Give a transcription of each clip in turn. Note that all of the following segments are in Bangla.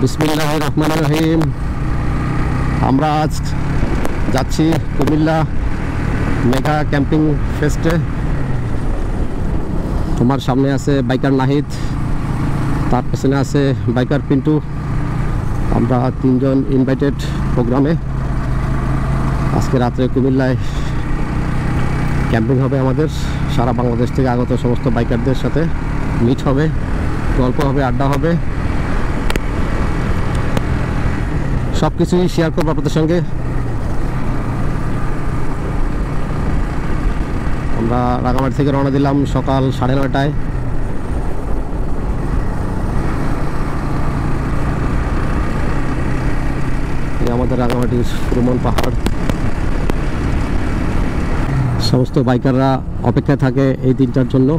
বিসমিল্লাহির রহমানির রহিম। আমরা আজ যাচ্ছি কুমিল্লা মেগা ক্যাম্পিং ফেস্টে। তোমার সামনে আছে বাইকার নাহিদ, তার পেছনে আছে বাইকার পিন্টু। আমরা তিনজন ইনভাইটেড প্রোগ্রামে। আজকে রাত্রে কুমিল্লায় ক্যাম্পিং হবে আমাদের। সারা বাংলাদেশ থেকে আগত সমস্ত বাইকারদের সাথে মিট হবে, গল্প হবে, আড্ডা হবে, সব কিছুই শেয়ার করবো আপনাদের সঙ্গে। আমরা রাঙামাটি থেকে রওনা দিলাম সকাল 9:30টায়। আমাদের রাঙামাটির ফুরমন পাহাড়। সমস্ত বাইকাররা অপেক্ষায় থাকে এই দিনটার জন্য।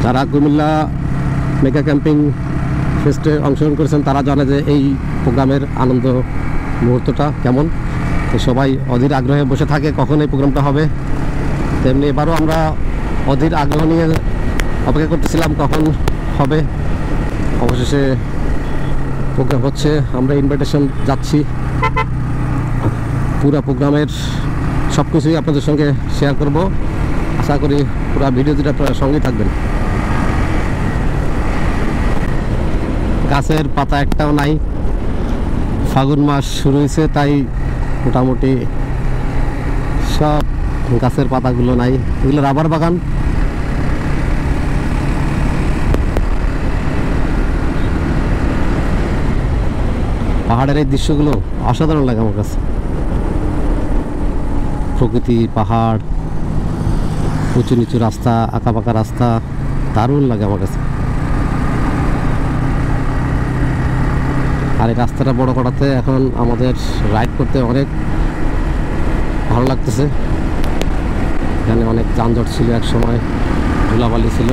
যারা কুমিল্লা মেগা ক্যাম্পিং ফেস্টে অংশগ্রহণ করেছেন তারা জানে যে এই প্রোগ্রামের আনন্দ মুহূর্তটা কেমন। তো সবাই অধীর আগ্রহে বসে থাকে কখন এই প্রোগ্রামটা হবে। তেমনি এবারও আমরা অধীর আগ্রহ নিয়ে অপেক্ষা করতেছিলাম কখন হবে। অবশেষে প্রোগ্রাম হচ্ছে, আমরা ইনভাইটেশন যাচ্ছি। পুরো প্রোগ্রামের সব কিছুই আপনাদের সঙ্গে শেয়ার করব। আশা করি পুরো ভিডিওটা আপনারা সঙ্গেই থাকবেন। গাছের পাতা একটাও নাই, ফাগুন মাস শুরু হয়েছে, তাই মোটামুটি সব গাছের পাতাগুলো নাই। এগুলো রাবার বাগান। পাহাড়ের এই দৃশ্যগুলো অসাধারণ লাগে আমার কাছে। প্রকৃতি, পাহাড়, উঁচু নিচু রাস্তা, আঁকা পাকা রাস্তা, দারুণ লাগে আমার কাছে। আর এই রাস্তাটা বড় করাতে এখন আমাদের রাইড করতে অনেক ভালো লাগতেছে। এখানে অনেক যানজট ছিল, এক সময় ধুলাবালি ছিল,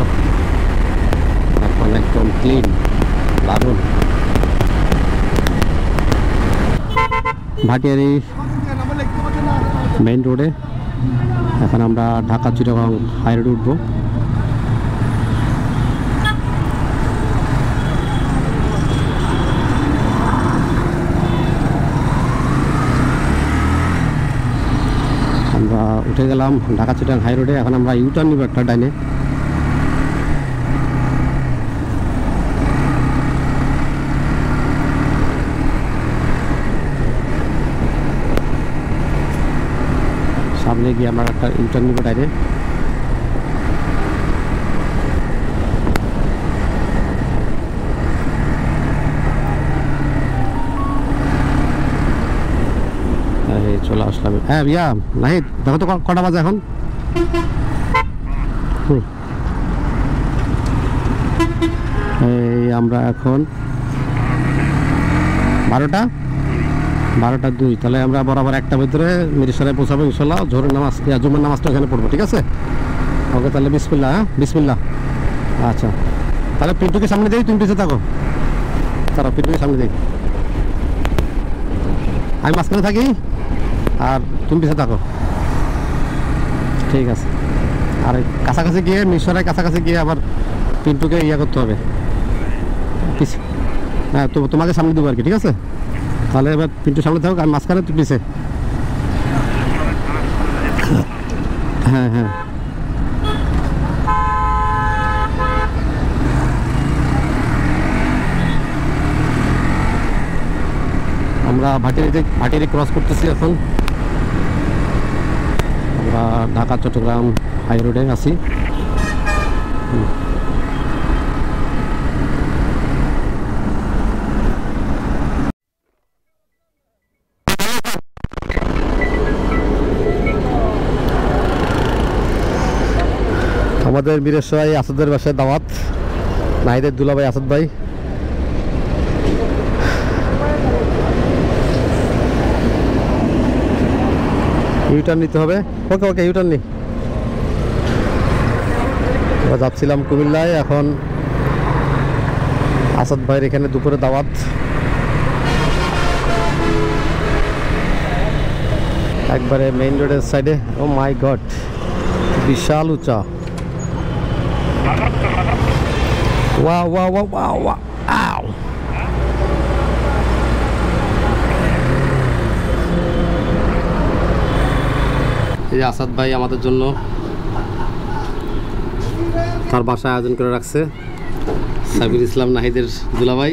এখন একদম ক্লিন, দারুণ। ভাটিয়ারি মেইন রোডে এখন আমরা ঢাকা চিটাগাং হাই রোডে উঠবো। আমরা উঠে গেলাম ঢাকা চিটাগাং হাই রোডে। এখন আমরা ইউটার্ন নিব একটা ডাইনে। সামনে গিয়ে আমরা একটা ইউটার্ন নিব ডাইনে। চলে আসলাম। হ্যাঁ ভাইয়া নাহিদ, দেখো তো কটা বাজে এখন। এই আমরা এখন 12:02। তাহলে আমরা বরাবর একটা ভিতরে মিরিশরায় পৌঁছাবো ইনশাল্লাহ। জোহরের নামাজ, জুমার নামাজটা এখানে পড়বো, ঠিক আছে? ওকে, তাহলে বিসমিল্লাহ। হ্যাঁ বিসমিল্লাহ। আচ্ছা, তাহলে পিন্টুকে সামনে দিই, তুমি পিছিয়ে থাকো। তারা পিন্টুকে সামনে দিই, আমি মাঝখানে থাকি, আর তুমি পিছিয়ে থাকো, ঠিক আছে? আর কাছাকাছি গিয়ে, মিশরের কাছাকাছি গিয়ে আবার পিন্টুকে ইয়ে করতে হবে। হ্যাঁ, তো তোমাকে সামনে দেবো আর কি, ঠিক আছে? তাহলে এবার পিন্টু সামনে থাকুক, আর মাঝখানে তুই পিছিয়ে। হ্যাঁ হ্যাঁ, আমরা ভাটিয়ারি ক্রস করতেছি এখন। আমরা ঢাকা চট্টগ্রাম হাই রোডে আছি। আমাদের বীরেশ্বরাই আসাদের বাসায় দাওয়াত, নাহিদের দুলাভাই আসাদ ভাই। ইউটার্ন নিতে হবে। ওকে ওকে, ইউটার্ন নি। আমরা যাচ্ছিলাম কুমিল্লায়, এখন আসাদ ভাইয়ের এখানে দুপুরে দাওয়াত। একবারে মেইন রোডের সাইডে। ও মাই গড, বিশাল উঁচা। ওয়া ওয়া ওয়া ওয়া ওয়া আউ। এই আসাদ ভাই আমাদের জন্য তার বাসায় আয়োজন করে রাখছে। সাবির ইসলাম নাহিদের দুলাভাই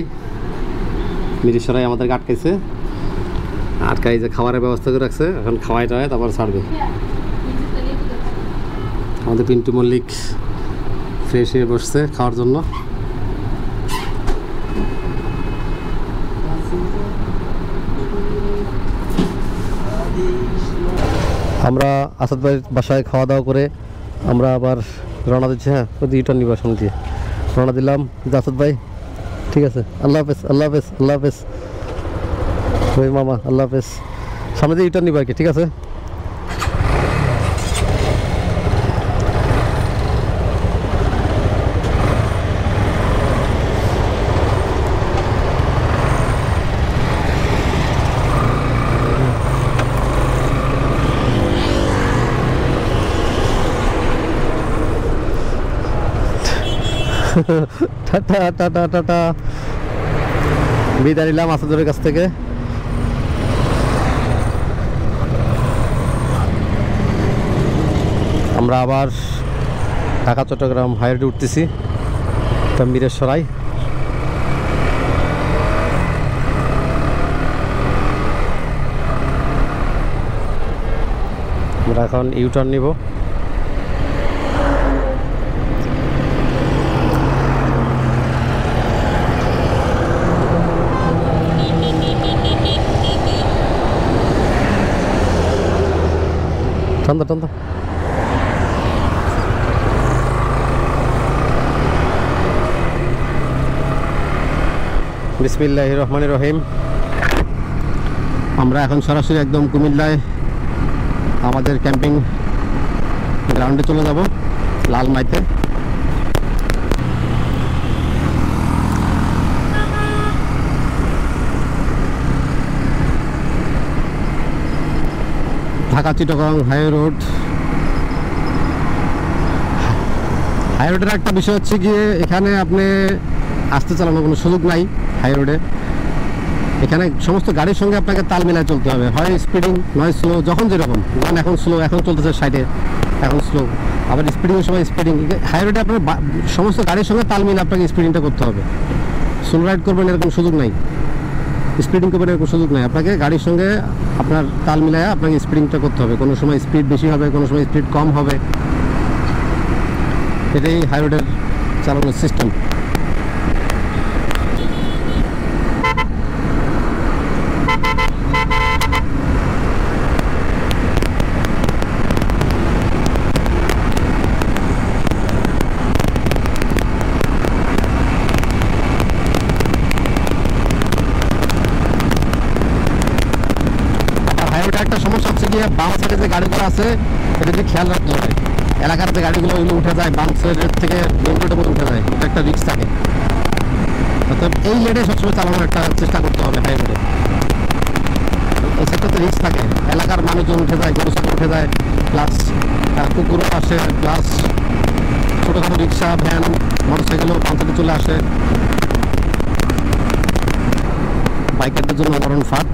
মিরিশরাই আমাদেরকে আটকাইছে, আটকাই যে খাবারের ব্যবস্থা করে রাখছে। এখন খাওয়াইটা হয় তারপর ছাড়বে। আমাদের পিন্টু মল্লিক ফ্রেশ হয়ে বসছে খাওয়ার জন্য। আমরা আসাদ ভাইয়ের বাসায় খাওয়া দাওয়া করে আমরা আবার রওনা দিচ্ছি। হ্যাঁ, ওই ইউটার্ন নিবা সামনে দিয়ে রওনা দিলাম। আসাদ ভাই ঠিক আছে, আল্লাহ হাফেজ, আল্লাহ হাফেজ, আল্লাহ হাফেজ। ওই মামা আল্লাহ হাফেজ, সামনে দিয়ে ইউটার্ন নিবা আর কি, ঠিক আছে। টাটা টাটা টাটা, বিদায় নিলাম আসাদের কাছ থেকে। আমরা আবার ঢাকা চট্টগ্রাম হাইওয়ে উঠতেছি, মিরেশ্বরাই। আমরা এখন ইউটার্ন নিব। টান্দা টান্দা বিসমিল্লাহির রহমানির রহিম। আমরা এখন সরাসরি একদম কুমিল্লায় আমাদের ক্যাম্পিং গ্রাউন্ডে চলে যাব, লালমাইতে। Dhaka Chittagong highway road. High রোডের একটা বিষয় হচ্ছে গিয়ে এখানে আপনি আস্তে চালানোর কোনো সুযোগ নাই। হাই রোডে এখানে সমস্ত গাড়ির সঙ্গে আপনাকে তাল মিলায় চলতে হবে, হয় স্পিডিং নয় স্লো, যখন যেরকম। যেমন এখন স্লো, এখন চলতেছে সাইডে, এখন স্লো, আবার স্পিডিংয়ের সময় স্পিডিং। হাই রোডে আপনার সমস্ত গাড়ির সঙ্গে তাল মিলে আপনাকে স্পিডিংটা করতে হবে। স্লো রাইড করবেন এরকম সুযোগ নাই, স্পিডিং করবেন এরকম সুযোগ নাই। আপনাকে গাড়ির সঙ্গে আপনার তাল মিলায় আপনাকে স্পিডিংটা করতে হবে। কোনো সময় স্পিড বেশি হবে, কোনো সময় স্পিড কম হবে। এটাই হাই রোডের চালানোর সিস্টেম। একটা সমস্যা হচ্ছে গিয়ে বাম সাইডে যে গাড়িগুলো আছে এটা যদি খেয়াল রাখতে হবে। এলাকার যে গাড়িগুলো ওইগুলো উঠে যায়, বাম সাইডের থেকে মেন রোডের মধ্যে উঠে যায়, এটা একটা রিস্ক থাকে। অর্থাৎ এই লেনে সবসময় চালানোর একটা চেষ্টা করতে হবে হাই রোডে। এই সেক্টরতে রিস্ক থাকে, এলাকার মানুষজন উঠে যায়, গরু ছাগল উঠে যায়, প্লাস কুকুরও আসে, প্লাস ছোটোখাটো রিক্সা, ভ্যান, মোটরসাইকেলও বাম সাইডে চলে আসে। বাইকারদের জন্য মরণ ফাঁদ।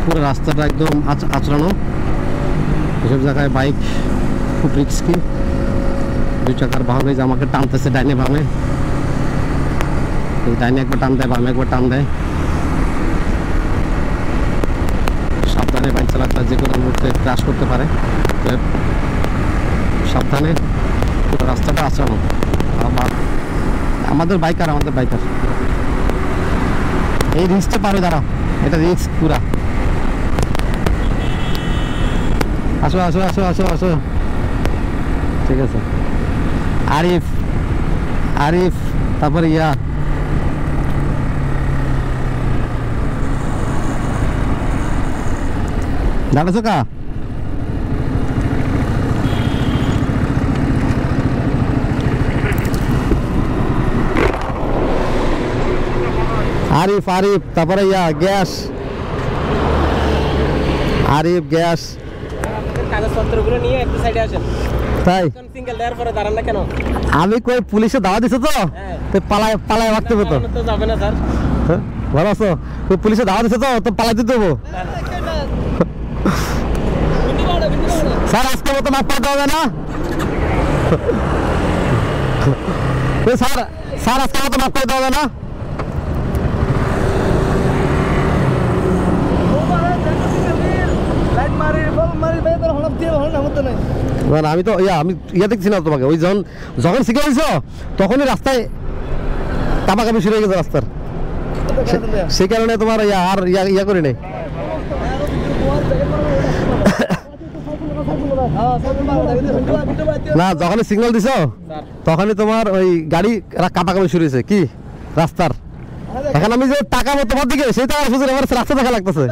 পুরো রাস্তাটা একদম আচড়ানো, এসব জায়গায় বাইক খুব রিস্কি। দুই চাকার বাহন যে আমাকে টানতেছে ডাইনে বামে, ডাইনে একবার টান দেয়, বামে একবার টান দেয়। সাবধানে বাইক চালাতে, যে কোনো মুহূর্তে ক্রাশ করতে পারে, সাবধানে। পুরো রাস্তাটা আচড়ানো। আমাদের বাইকার এই রিস্কটা পারে দাঁড়াও, এটা রিস্ক পুরা। আসো আসো আসো আসো আসো, ঠিক আছে। আরিফ আরিফ তারপরে ইয়া দাঁড়াছো কা? আরিফ তারপরে ইয়া গ্যাস, আরিফ গ্যাস। কাগজপত্রগুলো নিয়ে একটু সাইডে আসেন। তাই সিঙ্গেল দেওয়ার পরে দাঁড়ান না কেন? আমি কই পুলিশে দাওয়া দিছে তো পালায় পালায় মারতে হবে তো। তো যাবে না স্যার। ভালো আছো? পুলিশে দাওয়া দিছে তো পালাই দিতে দেবো। স্যার আজকে মতো মাফ করে দেওয়া যায় না? স্যার স্যার আজকে মতো মাফ করে দেওয়া যায় না? আমি তো আমি দেখছি না তোমাকে। ওই যখন শিখে গেছো তখনই রাস্তায় কাপাকাপি শুরু হয়ে গেছে রাস্তার, সেই কারণে তোমার আর ইয়া করি নাই। না যখনই সিগন্যাল দিছো তখনই তোমার ওই গাড়ি কাপাকাপি শুরু হয়েছে কি রাস্তার। এখন আমি যে টাকা তোমার দিকে সেই টাকা সুযোগ আমার রাস্তা দেখা লাগতেছে।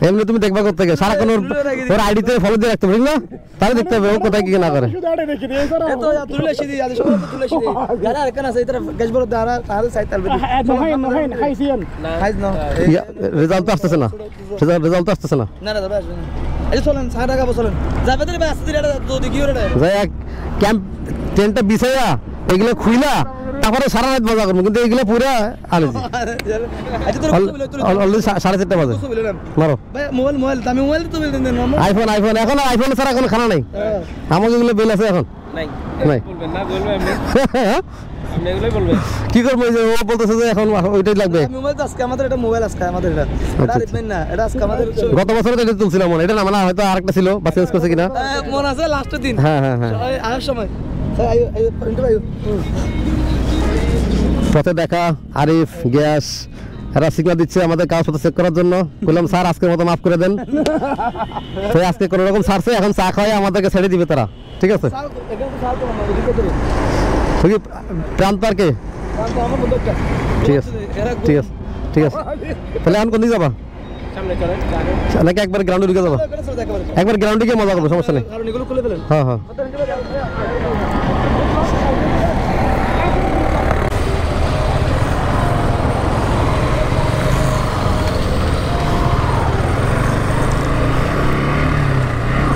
এমনি তুমি দেখবা করতে গিয়ে সারাক্ষণ ওর আইডিতে ফলো দিয়ে রাখতে পারি না, তাহলে দেখতে হবে ও কোথায় কি না করে। রেজাল্ট তো আসতেছে না, রেজাল্ট তো আসতেছে না। ক্যাম্প ট্রেনটা বিছাইয়া এগুলো খুইলা তারপরে সারা রাত মজা করবো, কিন্তু এগুলো পুরা আনেছি অলরেডি 4:30 বাজে। মারো আইফোন আইফোন এখন আইফোন ছাড়া কোনো খানা নাই। আমাকে এগুলো বেল আছে এখন নাই। কি করবো? ও বলতেছে যে এখন ওইটাই লাগবে। গত বছর এটা তুলছিলাম মনে, এটা না মানে হয়তো আরেকটা ছিল বা চেঞ্জ করছে কিনা মনে আছে লাস্টের দিন। হ্যাঁ হ্যাঁ হ্যাঁ আসার সময় পথে দেখা আরিফ গ্যাস এরা সিগন্যাল দিচ্ছে আমাদের কাগজপত্র চেক করার জন্য। বললাম স্যার আজকের মতো মাফ করে দেন। তো আজকে কোনো রকম ছাড়ছে, এখন চা খাওয়াই আমাদেরকে ছেড়ে দিবে তারা। ঠিক আছে প্রান্ত পার্কে? ঠিক আছে ঠিক আছে ঠিক আছে। তাহলে এখন কোন দিকে যাবা? নাকি একবার গ্রাউন্ডে ঢুকে যাবা? একবার গ্রাউন্ডে গিয়ে মজা করবো, সমস্যা নেই। হ্যাঁ হ্যাঁ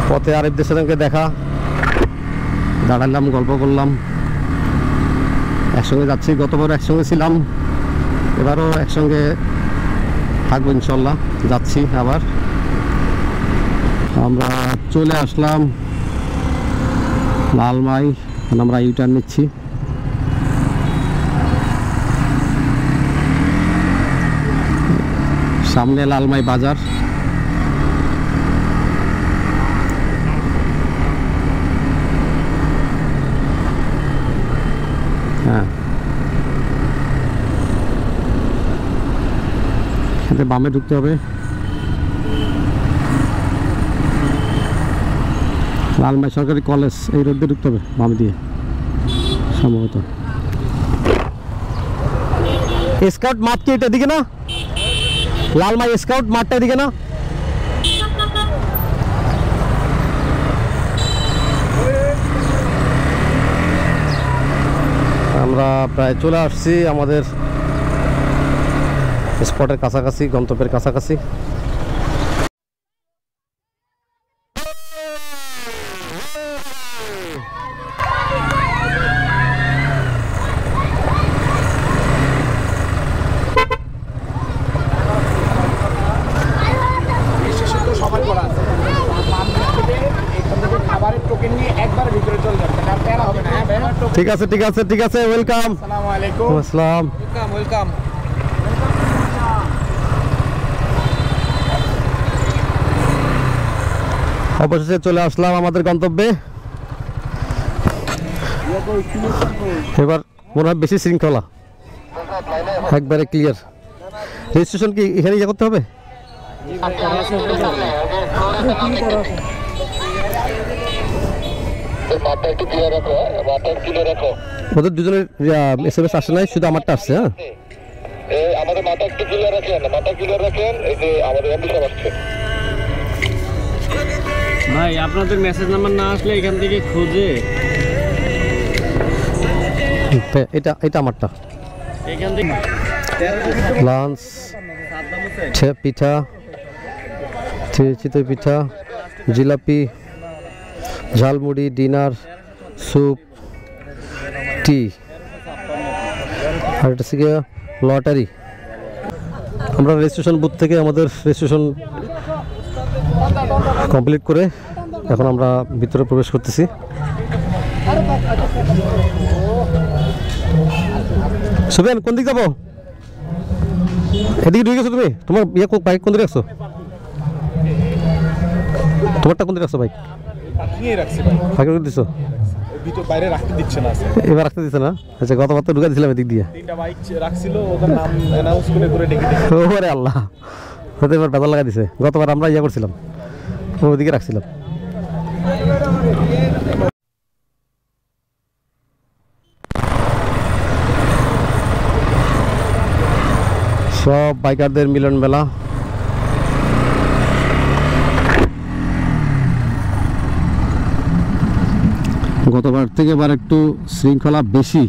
পথে আরিফদের সাথে দেখা, দাঁড়ালাম, গল্প করলাম, একসঙ্গে যাচ্ছি। গতবার একসঙ্গে ছিলাম, এবারও একসঙ্গে থাকবো ইনশাল্লাহ। যাচ্ছি আবার। আমরা চলে আসলাম লালমাই, আমরা ইউটার্ন নিচ্ছি। সামনে লালমাই বাজার। হ্যাঁ বামে ঢুকতে হবে। লালমাই সরকারি কলেজ, এই রোড দিয়ে ঢুকতে হবে বামে দিয়ে সম্ভবত। স্কাউট মাঠ কি এটা দিকে না? লালমাই স্কাউট মাঠটা এদিকে না? আমরা প্রায় চলে আসছি আমাদের স্পটের কাছাকাছি, গন্তব্যের কাছাকাছি। ঠিক আছে ঠিক আছে ঠিক আছে, ওয়েলকাম। আসসালামু আলাইকুম। আসসালাম, ওয়েলকাম। অবশেষে চলে আসলাম আমাদের গন্তব্যে। এবার মনে হয় বেশি শৃঙ্খলা, একবারে ক্লিয়ার। রেজিস্ট্রেশন কি এখানে ইয়ে করতে হবে? ওদের দুজনের SMS আসে নাই, শুধু আমারটা আসছে। হ্যাঁ আমাদের মাথা একটু ক্লিয়ার রাখেন, মাথা ক্লিয়ার রাখেন। এই যে আমাদের এমডি সাহেব আসছে ভাই, আপনাদের মেসেজ নাম্বার না আসলে এখান থেকে খুঁজে এটা আমারটা এখান থেকে লাঞ্চ পিঠা, চিতই পিঠা, জিলাপি, ঝালমুড়ি, ডিনার, স্যুপ, টি, আর এটা হচ্ছে গিয়ে লটারি। আমরা রেজিস্ট্রেশন বুথ থেকে আমাদের রেজিস্ট্রেশন কমপ্লিট করে এখন আমরা ভিতরে প্রবেশ করতেছি। সুবেন কোন দিক যাবো? এদিকে ঢুকে গেছো তুমি? তোমার বাইক কোন দিকে রাখছো? তোমারটা কোন দিকে রাখছো বাইক? ফাঁকি দিছো? বাইরে রাখতে দিচ্ছে না। এবার রাখতে দিচ্ছে না? আচ্ছা, গতবার তো ঢুকা দিছিলাম এদিক দিয়ে। তিনটা বাইক রাখছিল, ওদের নাম অ্যানাউন্স করে ডেকে ওরে আল্লাহ, হতে এবার বেজাল লাগা দিছে। গতবার আমরা ইয়া করছিলাম, ওদিকে রাখছিলাম। সব বাইকারদের মিলন মেলা। গতবার থেকে এবার একটু শৃঙ্খলা বেশি।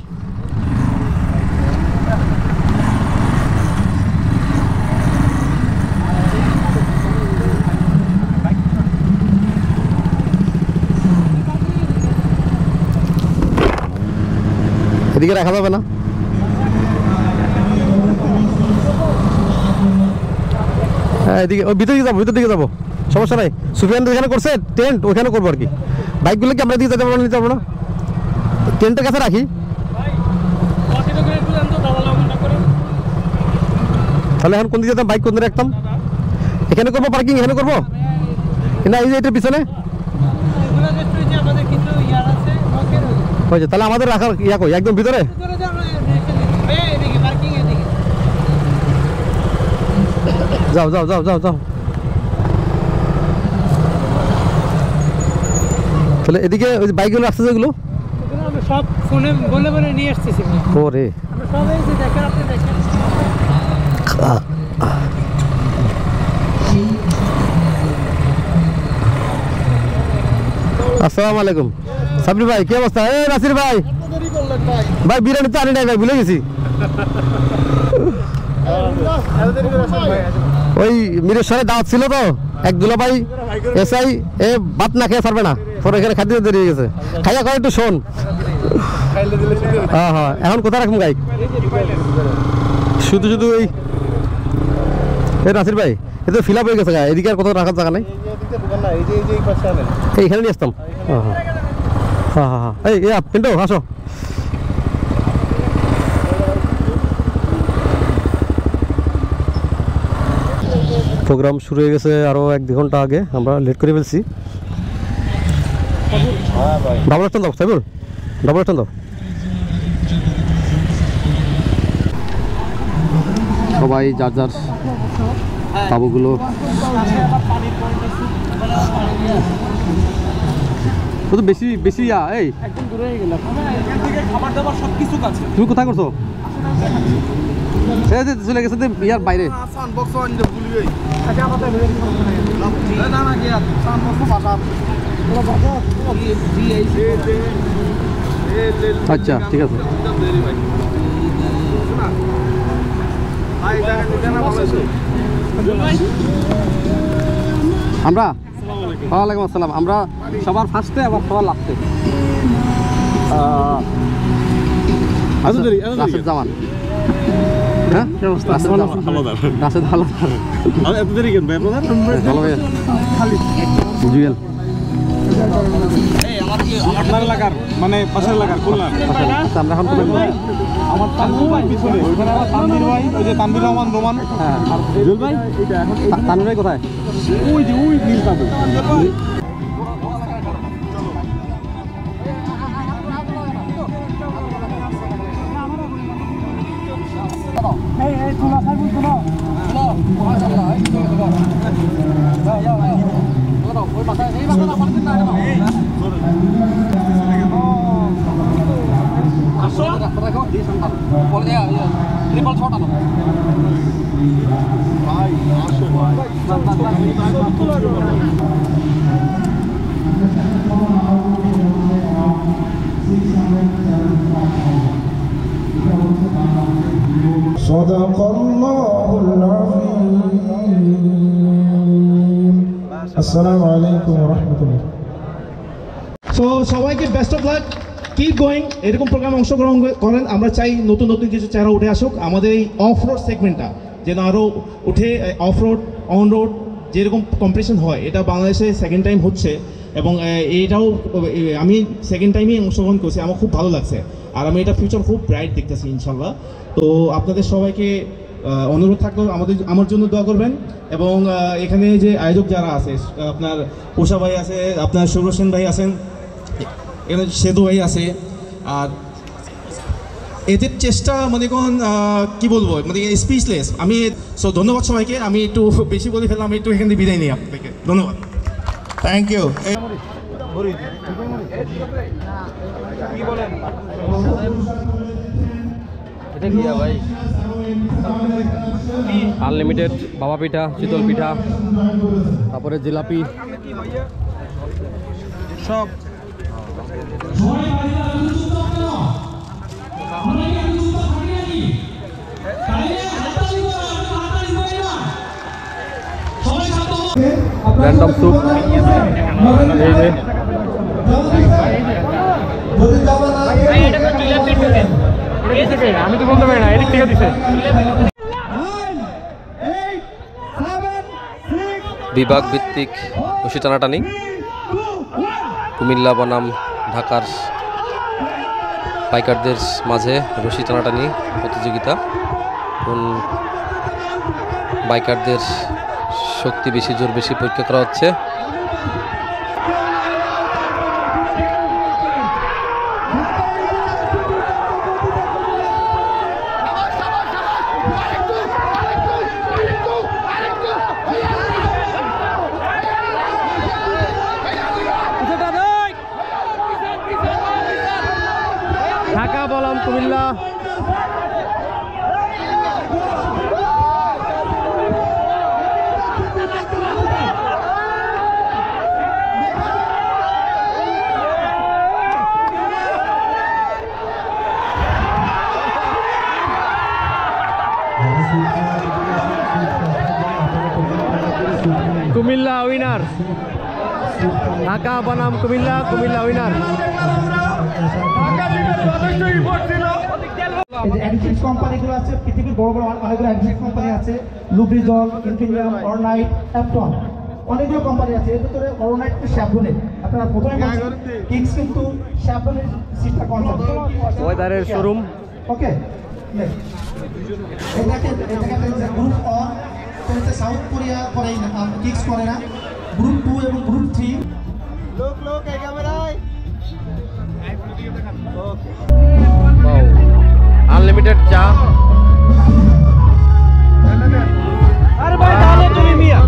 এদিকে রাখা যাবে না? হ্যাঁ, এদিকে ওই ভিতর দিকে যাবো, ভিতর দিকে যাবো, সমস্যা নাই। সুফিয়ান যেখানে করছে টেন্ট, ওইখানে করবো আর কি। বাইকগুলো কি আমরা দিকে যেতে পারবো না, নিতে পারবো না? টেন্টের কাছে রাখি। তাহলে এখন কোন দিকে যেতাম? বাইক কোন দিকে রাখতাম? এখানে করবো পার্কিং? এখানে করবো না? এই যে এটার পিছনে হয়েছে, তাহলে আমাদের রাখার ইয়া কই? একদম ভিতরে? যাও যাও যাও যাও যাও। তাহলে এদিকে ওই বাইকগুলো আসছে, যেগুলো সব ফোনে বলে বলে নিয়ে আসতেছি। ওরে আসসালামু আলাইকুম। সাবরি ভাই, কি অবস্থা? এ নাসির ভাই, ভাই বিরিয়ানি তো আনি নাই ভাই, ভুলে গেছি। ওই মিরেশ্বরে দাওয়াত ছিল তো, এক দুলা ভাই এসআই এ ভাত না খেয়ে পারবে না, পরে এখানে খাদ্য দেরি হয়ে গেছে। খাইয়া করে একটু শোন। হ্যাঁ হ্যাঁ, এখন কোথায় রাখবো গাইক? শুধু শুধু এই নাসির ভাই, এ তো ফিল আপ হয়ে গেছে। এদিকে আর কোথাও রাখার জায়গা নাই, এইখানে নিয়ে আসতাম। হ্যাঁ হ্যাঁ হ্যাঁ হ্যাঁ হ্যাঁ, এই পিন্টু আসো। প্রোগ্রাম শুরু হয়ে গেছে আরও 1-2 ঘন্টা আগে, আমরা লেট করে ফেলছি। ডাবল স্ট্যান্ড দাও সাইবুল, ডাবল স্ট্যান্ড দাও। সবাই যার যার তাবুগুলো তো বেশি বেশি এই একদম দূরে হয়ে গেলাম। খাবার দাবার সব কিছু আছে। তুমি কোথায় করছো? চলে গেছে ইয়ার বাইরে। আচ্ছা ঠিক আছে। আমরা ওয়ালাইকুম আসসালাম। আমরা সবার ফার্স্টে, আবার সবার লাস্টে। রাশেদ জামান। হ্যাঁ, রাশেদ হালদার। ভালো ভাইয়া। জুয়েল আপনার এলাকার মানে পাশের এলাকার খুলনা। আচ্ছা, আমরা এখন আমার তানভীর ভাই পিছনে, ওইখানে আমার তানভীর ভাই, ওই যে তানভীর রহমান রোমান। হ্যাঁ, জুয়েল ভাই। তানভীর ভাই কোথায়? ওই যে ওই নীল তাবু। صدق الله العظيم আসসালামু আলাইকুম ওয়া রাহমাতুল্লাহ। সো সবাইকে best of luck, keep going, এরকম প্রোগ্রামে অংশগ্রহণ করেন। আমরা চাই নতুন নতুন কিছু চেহারা উঠে আসুক আমাদের এই অফ রোড সেগমেন্টটা যেন আরও উঠে। অফ রোড, অন রোড যেরকম কম্পিটিশন হয় এটা বাংলাদেশে সেকেন্ড টাইম হচ্ছে, এবং এইটাও আমি সেকেন্ড টাইমেই অংশগ্রহণ করছি, আমার খুব ভালো লাগছে। আর আমি এটা ফিউচার খুব ব্রাইট দেখতেছি ইনশাল্লাহ। তো আপনাদের সবাইকে অনুরোধ থাকলো আমার জন্য দোয়া করবেন। এবং এখানে যে আয়োজক যারা আছে, আপনার উষা ভাই আছে, আপনার সৌর সেন ভাই আছেন, এখানে সেতু ভাই আছে, আর এদের চেষ্টা মনে করুন কী বলবো, মানে স্পিচলেস। আমি ধন্যবাদ সবাইকে। আমি একটু বেশি বলে ফেললাম, আমি একটু এখান থেকে বিদায় নিই আপনাকে। ধন্যবাদ, থ্যাংক ইউ। আনলিমিটেড বাবা পিঠা, শীতল পিঠা, তারপরে জিলাপি সব র্যান্ডম স্যুপ, এই যে আমি তো বলতে পারি না, এদিক থেকে দিছে। বিভাগ ভিত্তিক রশি টানাটানি, কুমিল্লা বনাম ঢাকার বাইকারদের মাঝে রশি টানাটানি প্রতিযোগিতা। কোন বাইকারদের শক্তি বেশি, জোর বেশি পরীক্ষা করা হচ্ছে। ঢাকা বনাম কুমিল্লা, কুমিল্লা উইনার। ঢাকা বনাম কুমিল্লা, কুমিল্লা উইনার। অ্যাডিটিভ কোম্পানিগুলো আছে, পৃথিবীর বড় বড় অনেকগুলো অ্যাডিটিভ কোম্পানি আছে, লুব্রিজল, ইনফিনিয়াম, অরনাইট, অ্যাপটন, অনেকগুলো কোম্পানি আছে। এর ভিতরে অরনাইট তো শ্যাভরনের, আপনারা প্রথমে কিংস কিন্তু শ্যাভরনের সিস্টার কোম্পানি, ওয়েদারের শোরুম। ওকে, এটাকে গ্রুপ অন সাউথ কোরিয়া করে না, কিংস করে না। গ্রুপ 2 এবং গ্রুপ 3 লোক এই ক্যামেরায় আনলিমিটেড চা। আরে ভাই তাহলে তুমি মিয়া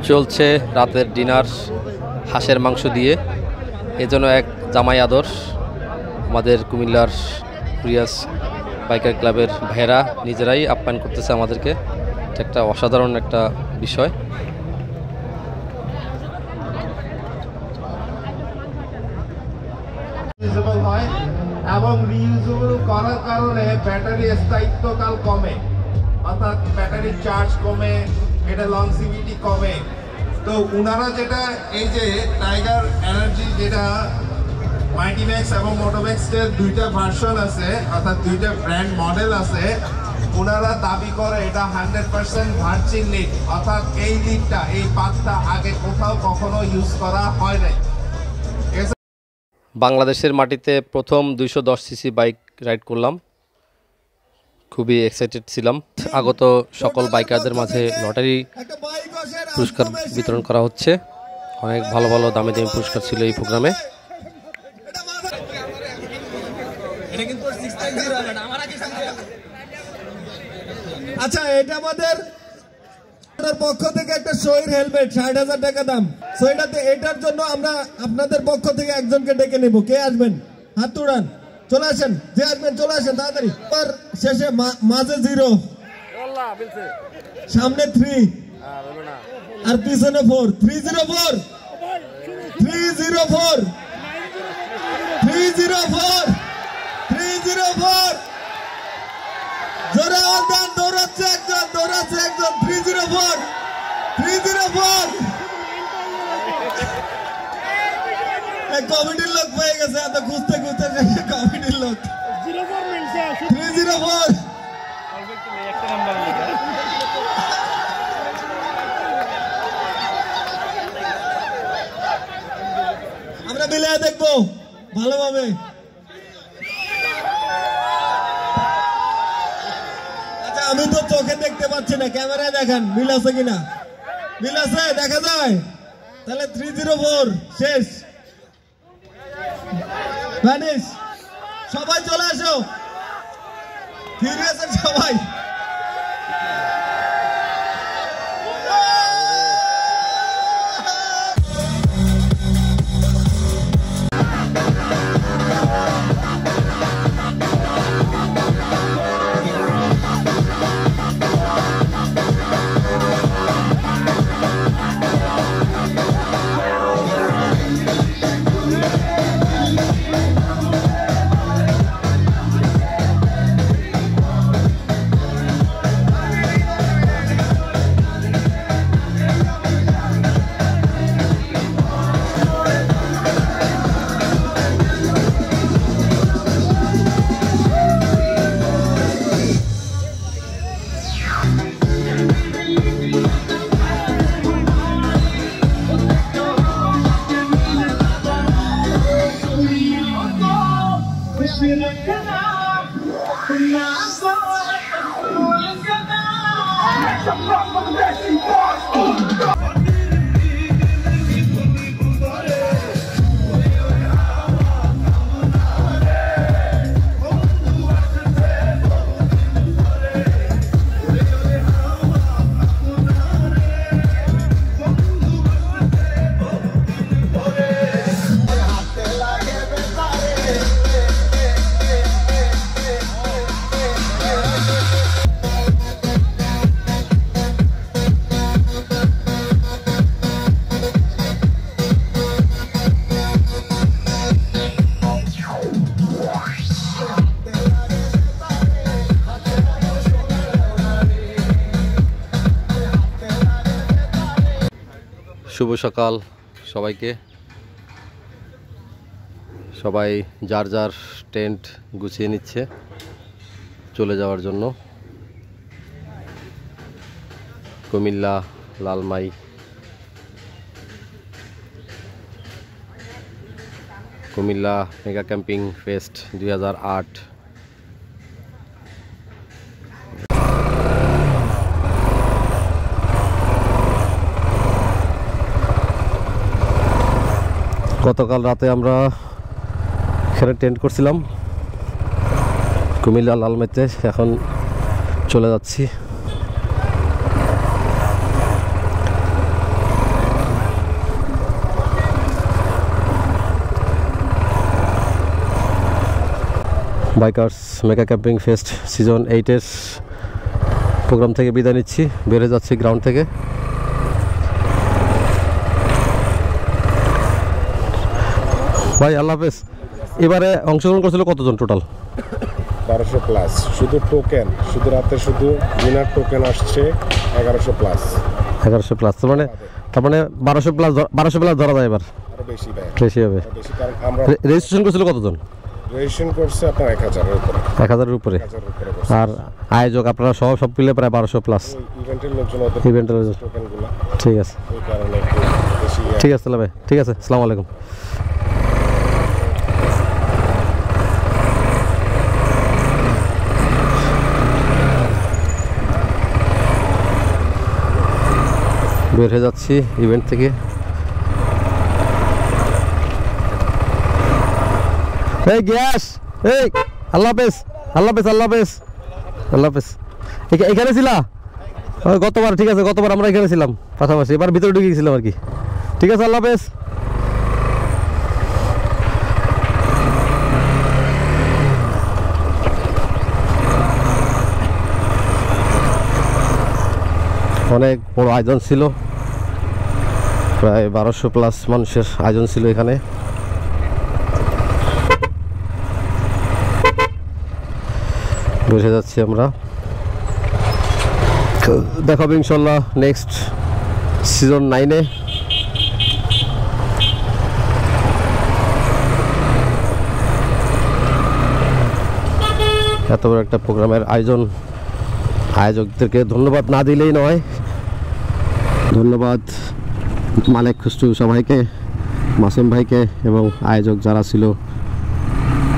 চলছে রাতের ডিনার হাঁসের মাংস দিয়ে, এজন্য এক জামাই আদর। আমাদের কুমিল্লার প্রিয়াস বাইকার ক্লাবের ভাইয়েরা নিজেরাই আপ্যায়ন করতেছে আমাদেরকে। এটা একটা অসাধারণ একটা বিষয়। হয় এবং রিইউজেবল করার কারণে ব্যাটারি স্থায়িত্বকাল কমে, অর্থাৎ ব্যাটারি চার্জ কমে, এটা লংজিভিটি কমে। তো ওনারা যেটা এই যে টাইগার এনার্জি যেটা মাইটিম্যাক্স এবং মোটোম্যাক্সের দুইটা ভার্সন আছে, অর্থাৎ দুইটা ব্র্যান্ড মডেল আছে, ওনারা দাবি করে এটা 100% ভার্জিন লিড, অর্থাৎ এই লিডটা এই পাতটা আগে কোথাও কখনো ইউজ করা হয় নাই। বাংলাদেশের মাটিতে প্রথম 210 সিসি বাইক রাইড করলাম, খুবই এক্সাইটেড ছিলাম। আগত সকল বাইকারদের মাঝে লটারি পুরস্কার বিতরণ করা হচ্ছে। অনেক ভালো ভালো দামি দামি পুরস্কার ছিল এই প্রোগ্রামে। আচ্ছা, এটা আমাদের পক্ষ থেকে একটা শহীদ হেলমেট 60,000 টাকা দাম। সো এটার জন্য আমরা আপনাদের পক্ষ থেকে একজনকে ডেকে নেব। কে আসবেন? হাত তুড়ান, চলে আসেন। যে আসবেন চলে আসেন তাড়াতাড়ি। আর শেষে মাঝে 0, সামনে 3 আর পিছনে 4। 304 304 304 304। জোরে আওয়াজ দৌড়াচ্ছে একজন 304 304। কমিটির লোক পেয়ে গেছে, এত খুঁজতে খুঁজতে কমিটির লোক 304। আমরা মিলে দেখবো ভালোভাবে। আচ্ছা, আমি তো চোখে দেখতে পাচ্ছি না, ক্যামেরায় দেখান মিল আছে কিনা। মিল আছে, দেখা যায়। তাহলে 304 শেষ। ভ্যানিশ। সবাই চলে আসো, ফিরে আসেন সবাই। শুভ সকাল সবাইকে। সবাই যার যার টেন্ট গুছিয়ে নিচ্ছে চলে যাওয়ার জন্য। Comilla Lalmai Comilla mega camping fest 2008। গতকাল রাতে আমরা এখানে টেন্ট করছিলাম কুমিল্লা লালমাইতে, এখন চলে যাচ্ছি। Bikers mega camping fest season 8-এর প্রোগ্রাম থেকে বিদায় নিচ্ছি, বেড়ে যাচ্ছি গ্রাউন্ড থেকে। ভাই আল্লাহ হাফেজ। এবারে অংশগ্রহণ করছিল কতজন টোটাল? 1200 প্লাস, শুধু টোকেন, শুধু রাতে শুধু ডিনার টোকেন আসছে 1100 প্লাস। 1100 প্লাস, তার মানে 1200 প্লাস ধরা যায় এবার। আরো বেশি ভাই, বেশি হবে। বেশি, কারণ আমরা রেজিস্ট্রেশন করছিল কতজন? রেজিস্ট্রেশন করছে আপনার 1000-এর উপরে। 1000-এর উপরে। আর আয়োজক আপনারা সব মিলে প্রায় 1200 প্লাস। ইভেন্টের লোকজন, ওদের ইভেন্টের লোকজন। টোকেনগুলো, ঠিক আছে, এই কারণে একটু বেশি। ঠিক আছে তাহলে ভাই, ঠিক আছে, আসসালামু আলাইকুম। বের হয়ে যাচ্ছি ইভেন্ট থেকে। এই গ্যাস, এই আল্লাহ হাফেজ, আল্লাহ হাফেজ, আল্লাহ হাফেজ, আল্লাহ হাফেজ। এখানে ছিলা গতবার? ঠিক আছে, গতবার আমরা এখানে ছিলাম পাশাপাশি, এবার ভিতরে ঢুকে গেছিলাম আর কি। ঠিক আছে, আল্লাহ হাফেজ। অনেক বড় আয়োজন ছিল, প্রায় 1200 প্লাস মানুষের আয়োজন ছিল এখানে। বসে যাচ্ছি আমরা, দেখাবো ইনশাল্লাহ নেক্সট সিজন 9-এ। এত বড় একটা প্রোগ্রামের আয়োজকদেরকে ধন্যবাদ না দিলেই নয়। ধন্যবাদ মালিক খুশরু সবাইকে, মাসুম ভাইকে এবং আয়োজক যারা ছিল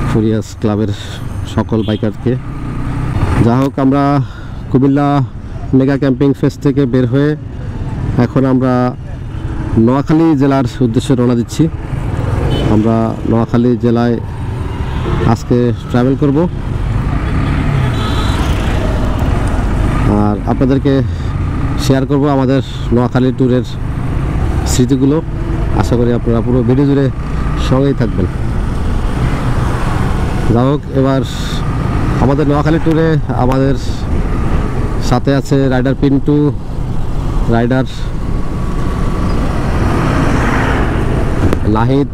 ফুরিয়াস ক্লাবের সকল বাইকারকে। যা হোক, আমরা কুমিল্লা মেগা ক্যাম্পিং ফেস্ট থেকে বের হয়ে এখন আমরা নোয়াখালী জেলার উদ্দেশ্যে রওনা দিচ্ছি। আমরা নোয়াখালী জেলায় আজকে ট্রাভেল করব আর আপনাদেরকে শেয়ার করব আমাদের নোয়াখালী ট্যুরের স্মৃতিগুলো। আশা করি আপনারা পুরো ভিডিও জুড়ে সঙ্গেই থাকবেন। যা হোক, এবার আমাদের নোয়াখালী ট্যুরে আমাদের সাথে আছে রাইডার পিন্টু, রাইডার নাহিদ,